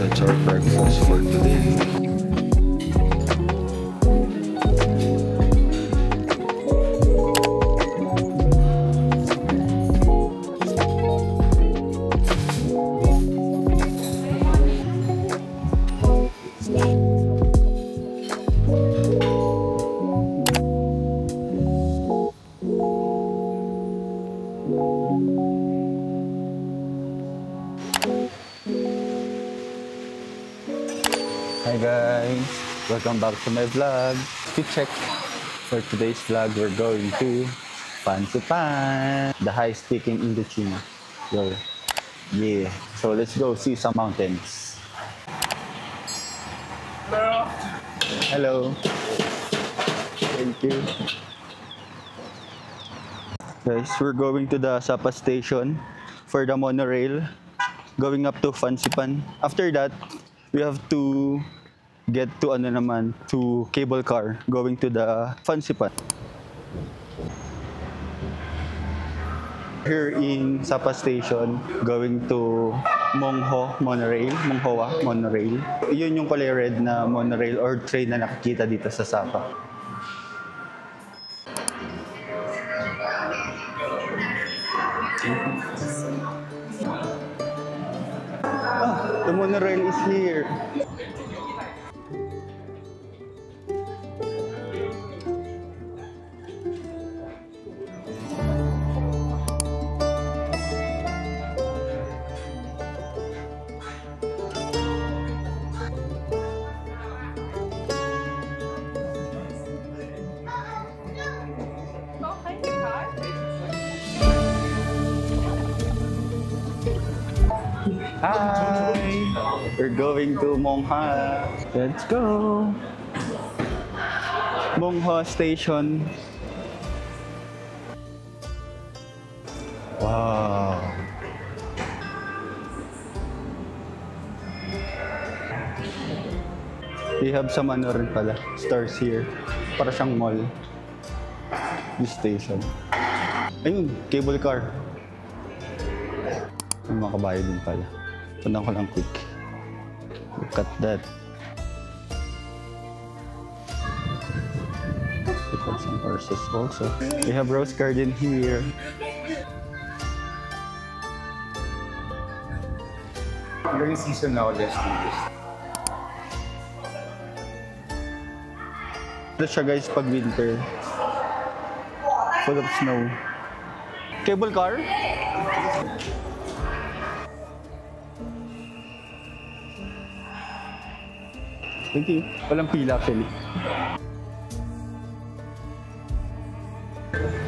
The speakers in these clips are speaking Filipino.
That's our breakfast for today. Hi guys! Welcome back to my vlog. Quick check. For today's vlog, we're going to Fancy Pan, the highest peak in Indochina. Yo. Yeah. So let's go see some mountains. Hello. Hello. Thank you. Guys, we're going to the Sapa station for the monorail going up to Fancy Pan. After that, we have to get to to cable car going to the Fancy Pan. Here in Sapa Station, going to Mongho Monorail, Monghoa Monorail. Yun yung kulay red na monorail or train na nakikita dito sa Sapa. The monorail is here. Hi! We're going to Mongha. Let's go! Mongha Station. Wow! We have some rin pala, stores here. Para siyang mall. This station. Ayun, cable car. May mga kabayo din pala. Pundan ko lang quick. Look at that. We have some horses also. We have rose garden here. During season now, let's do this. Ito siya guys pag winter. Full of snow. Cable car? Thank you. Walang pila actually.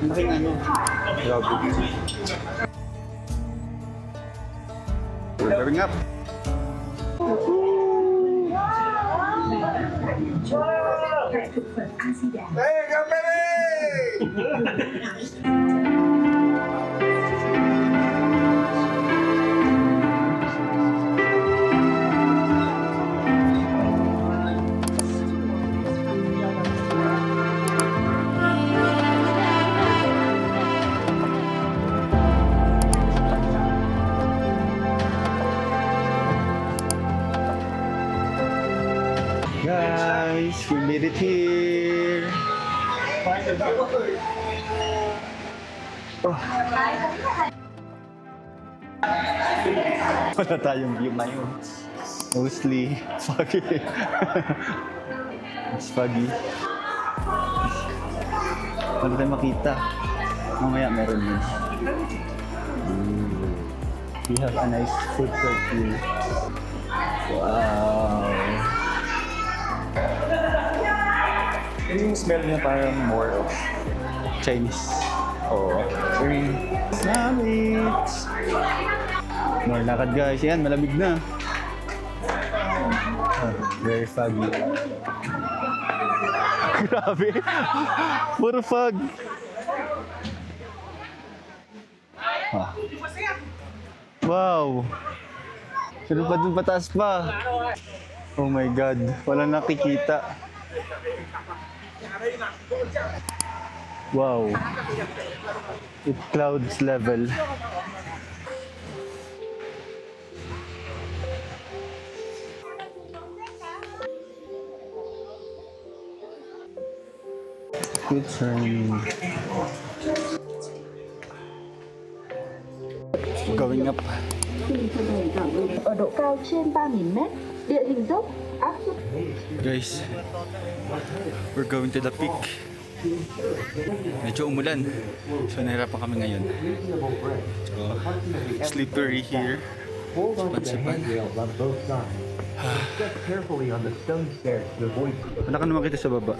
Laking ano. Grabe. We're going up. Hey, company! Guys, we made it here. Oh. Wala tayong view ngayon. Mostly foggy. It's foggy. Wala tayong makita. Mamaya meron yun. We have a nice food court here. Wow. Yung smell niya parang more of Chinese. oh, very Namit! More lakad guys. Yan, malamig na. Very foggy. Grabe! Puro fog! Ah. Wow! Pero pa dun pataas pa. Oh my God. Walang nakikita. Wow. It clouds level. Sweet turn. Going up. Ở độ cao trên 3.000 mét, địa hình dốc áp suất. Guys, we're going to the peak. Medyo umulan, so nahirapan kami ngayon. So, slippery here. Pansipan. Wala ka naman kita sa baba.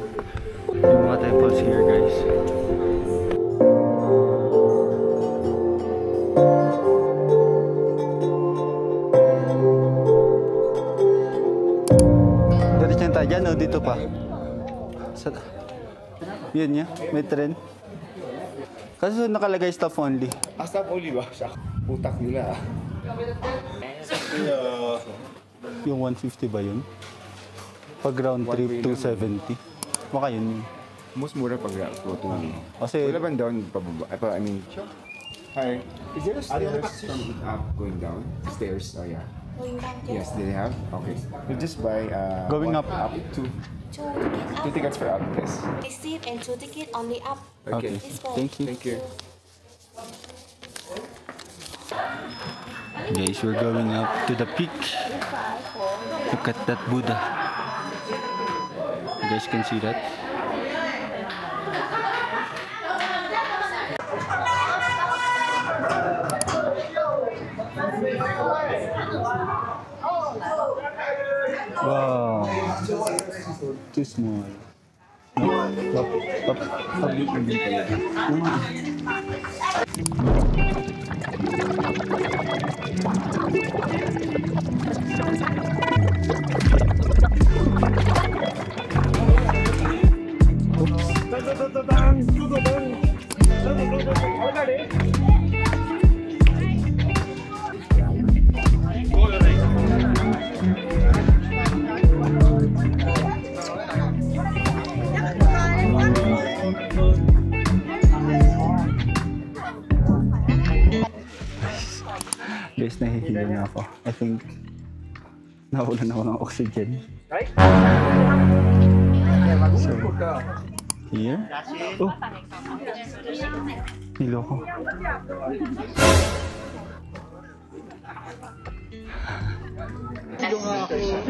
Yung mga temples here, guys. Diretso na tayo dyan o dito pa? Yun niya, may tren. Kasi nakalagay staff only. Staff only ba? Utak nila. Yung 150 ba yun? Pag round trip, 270. Baka yun yun. Mas mura pag go to Kasi, wala bang down pababa? I mean, hi. Is there a stairs from up going down? Stairs, oh yeah. Yes, they have? Okay. You just buy Going one up. two Two tickets tickets up. for up, yes. Receive and two ticket only up. okay. Please go. Thank you. Thank you. Guys, we're going up to the peak. Look at that Buddha. You guys can see that. Wow. Too small. Up. Guys, nahihilo na ako. I think nawalan ako ng oxygen. So, here? Oh! Hilo ko.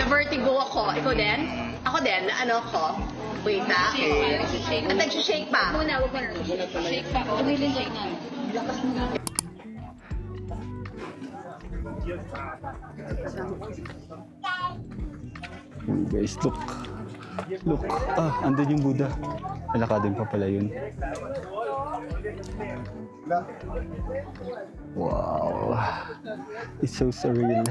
Na-vertigo ako. Ikaw din? Ako din. Ano ko? Wait na. At nag-shake pa. Muna, wag mo na. Shake pa. Tumilin shake na. Oh, guys, look. Look. Ah, andun yung Buddha. Alakadin pa pala yun. Wow. It's so surreal.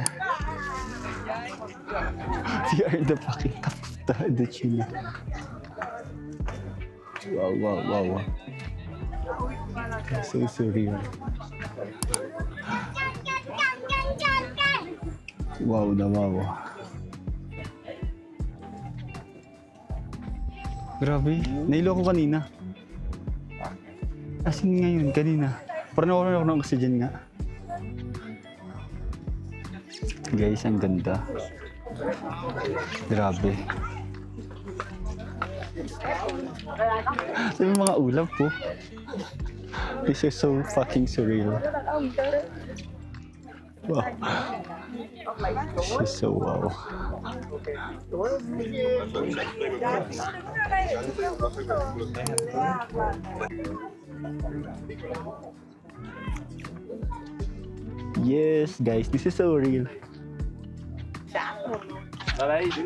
We are in the fucking top of the China. Wow. It's so surreal. Wow na wow. Grabe, nailo ko kanina. As in ngayon, kanina. Parang nawalan ako ng oxygen nga. Guys, ang ganda. Grabe. Sabi mga ulap po. This is so fucking surreal. Wow. This is so wow. Yes, guys, this is so real. Guys.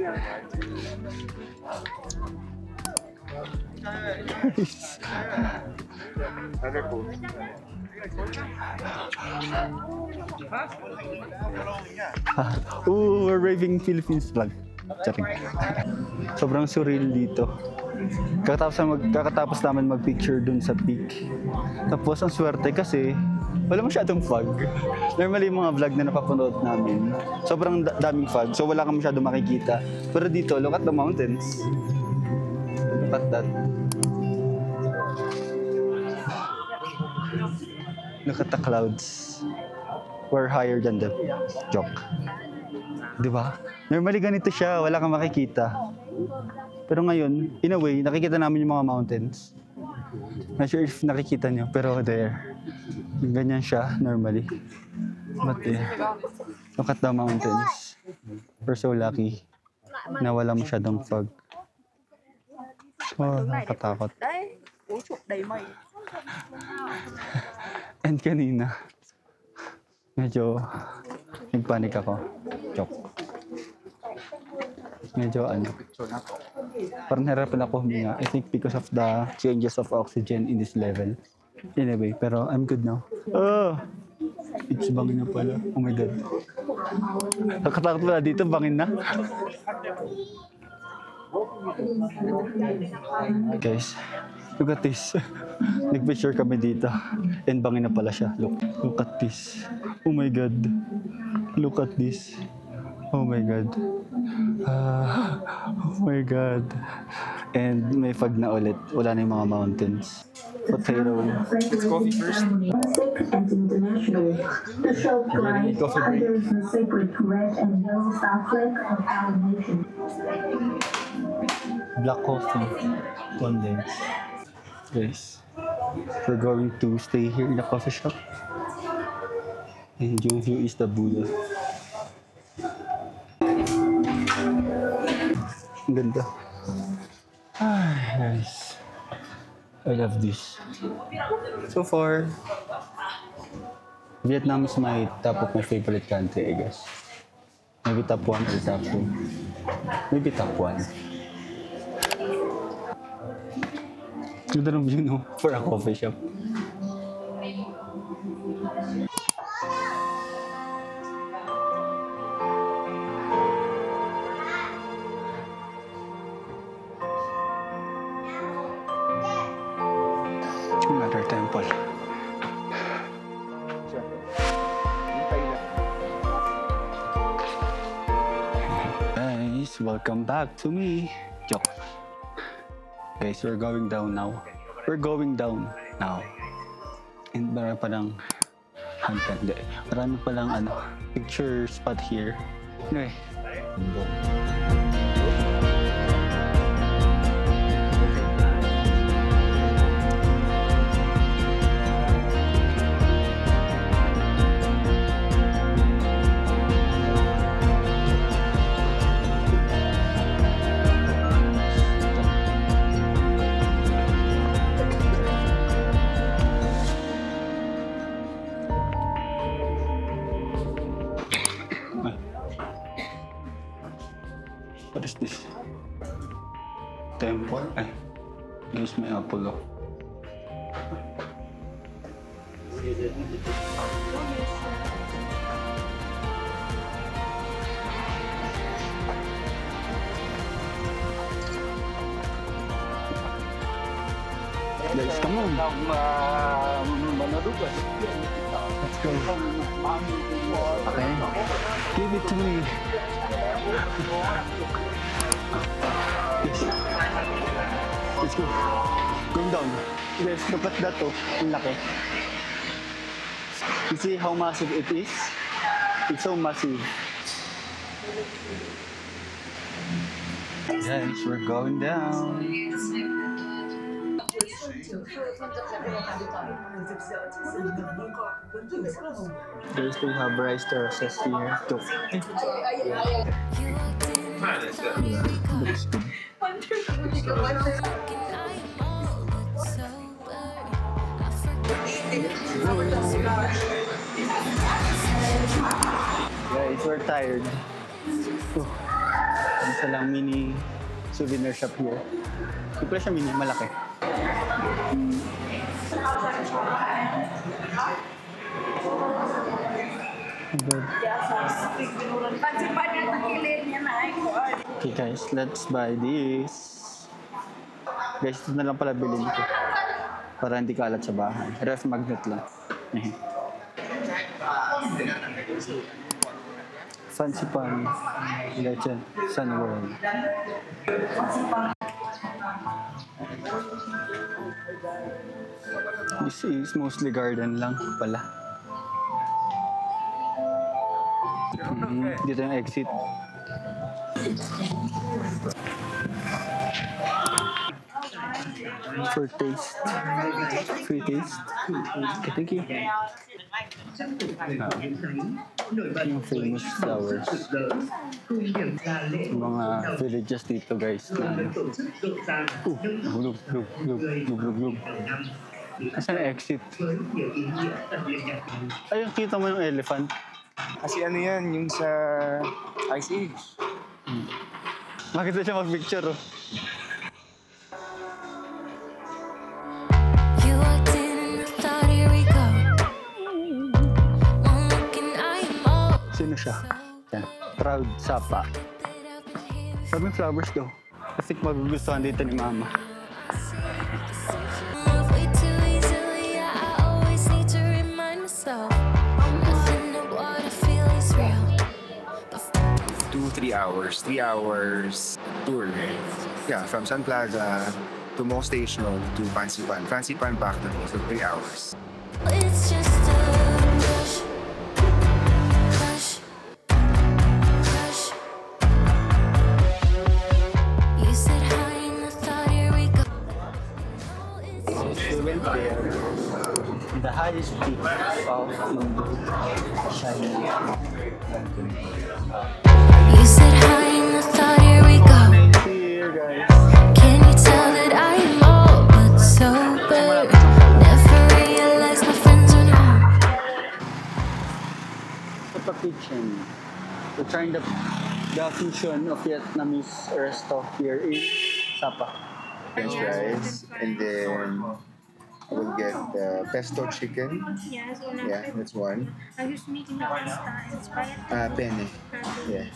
Oh, we're raving Philippines vlog. Charing. Sobrang surreal dito. Kakatapos namin mag-picture dun sa peak. Tapos ang swerte kasi wala masyadong fog. Normally yung mga vlog na napapanood namin, sobrang daming fog. So wala kang masyadong makikita. Pero dito, look at the mountains. Look at that. Look at the clouds. We're higher than them. Joke. Diba? Normally ganito siya, wala kang makikita. Pero ngayon, in a way, nakikita namin yung mga mountains. Not sure if nakikita nyo, pero there. Ganyan siya normally. But yeah, look at the mountains. We're so lucky na wala masyadong fog. Oh, nakatakot. And kanina, medyo nagpanik ako. Joke. Medyo parang harapan ako huminga. I think because of the changes of oxygen in this level. Anyway, pero I'm good now. Oh! It's bangin na pala. Oh my God. Nakatakot pala dito, bangin na. Guys, look at this. Nag-picture kami dito. And bangin na pala siya. Look at this. Oh my God. Look at this. Oh my God. Oh my God. And may fog na ulit. Wala na yung mga mountains. Potato. It's coffee first. And international, the show flies coffee break. under the sacred red and yellow flag of our nation. Black coffee. Condensed. Guys, we're going to stay here in the coffee shop. And yung view is the Buddha. Ang ganda. Ay, nice. I love this. So far, Vietnam is my top of my favorite country, I guess. Maybe top 1 or top 2. Maybe top 1. Ganda ng view, no? For a coffee shop. Another temple. Guys, welcome back to me. Joke. Guys, we're going down now. We're going down now. And marami pa lang marami pa lang picture spot here. Anyway. What is this? Temple? Ay, guys, may Apollo. Guys, come on. Let's go. Okay. Give it to me. Yes. Let's go. Going down. Guys, look at that oh. Ang laki. You see how massive it is? It's so massive. Guys, we're going down. Guys, we have rice terraces here. Guys, we're tired. Isa lang mini souvenir shop here. Hindi pala siya mini, malaki. Okay guys, let's buy this. Guys, ito na lang pala bilhin ko. Para hindi kalat sa bahay. Ref magnet lang. Fancy Pan. Legend. Sun World. This is mostly garden lang pala. Dito yung exit. For taste. Free taste. Okay, thank you. Yung famous flowers. Yung mga villages dito guys. Lug. Asan ang exit? Ayun, kita mo yung elephant. Kasi ano yan, yung sa Ice Age. Makita siya mag-picture oh. You walked in and I thought, here we go. One look and I am all Sino siya? Yan. Proud Sapa. Sabi flowers daw. Kasi magugustuhan dito ni Mama. move way too easily. I always need to remind myself. Nothing of what I feel is real. 2-3 hours. 3 hours tour. Yeah, from Sun Plaza to Mo Station to Fancy Pan. Fancy Pan back to me, so 3 hours. It's just a rush. You said hi and I thought, here we go. We went there. The highest peak of Indo. Shining. You said hi and I thought, here we go. Here guys. Can you tell that I am all but sober? Never realized my friends were home. Sapa Kitchen. We're trying the fusion of Vietnamese resto here in Sapa. French fries, and then I will get the pesto chicken. Yes, Yeah, that's one. I was making the pasta inspired. Penne. Yeah.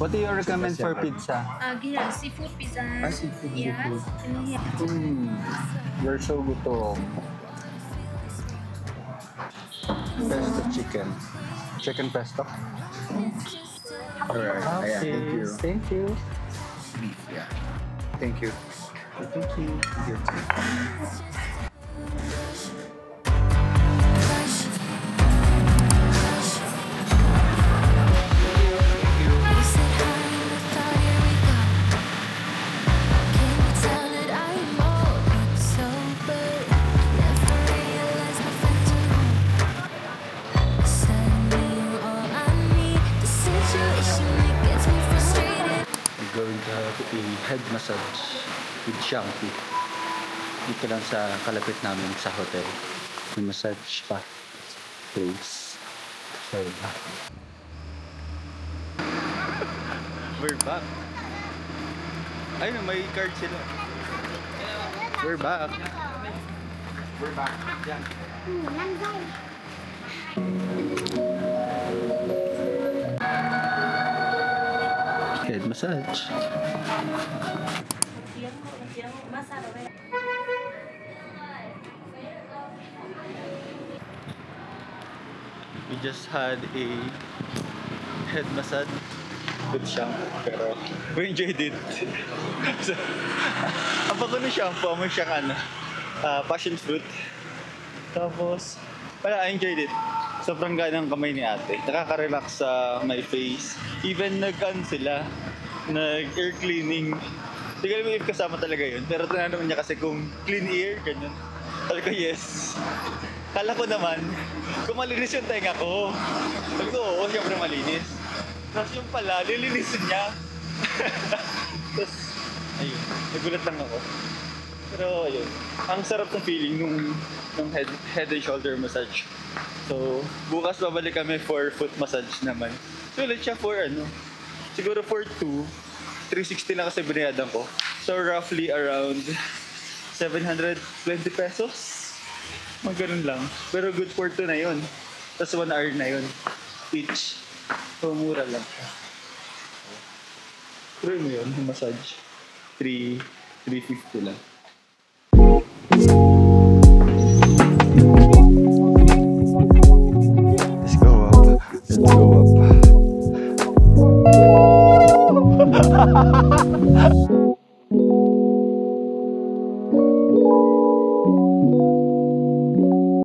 What do you recommend for pizza? Yeah, seafood pizza. Seafood. Yes. And yeah. We're so gutom. Pesto chicken. Chicken pesto. Alright. Yeah, thank you. Thank you. Beef, yeah. Thank you. Thank you. You too. You said hi and I thought, here we go. Can you tell that I am all but sober? Never realized my friends were home. Suddenly you're all I need. The situation that gets me frustrated. I'm going to have a head massage with shampoo. Dito lang sa kalapit namin sa hotel. May massage pa. Place. Sorry. We're back. Ayun, may card sila. We're back. We're back. Yan. Head massage. We just had a head massage with shampoo, pero we enjoyed it. So, ang bago ng shampoo, may siyang passion fruit. Tapos, I enjoyed it. Sobrang ganang kamay ni ate. Nakaka-relax sa my face. Even sila, nag-air cleaning. Hindi ko alam if kasama talaga yun. Pero tinanong niya kasi kung clean ear, ganyan. Sabi ko, yes. Kala ko naman, kung malinis yung tenga ko. Sabi ko, oo, siyempre malinis. Tapos yung pala, lilinisin niya. Tapos, ayun, nagulat lang ako. Pero ayun, ang sarap ng feeling nung head and shoulder massage. So, bukas babalik kami for foot massage naman. So, ulit siya for siguro for 360 lang kasi binayadan ko. So, roughly around 720 pesos. Mga ganun lang. Pero good for 2 na yun. Tapos 1 hour na yun. Each. So, mura lang siya. Try mo yun, yung massage. 350 lang.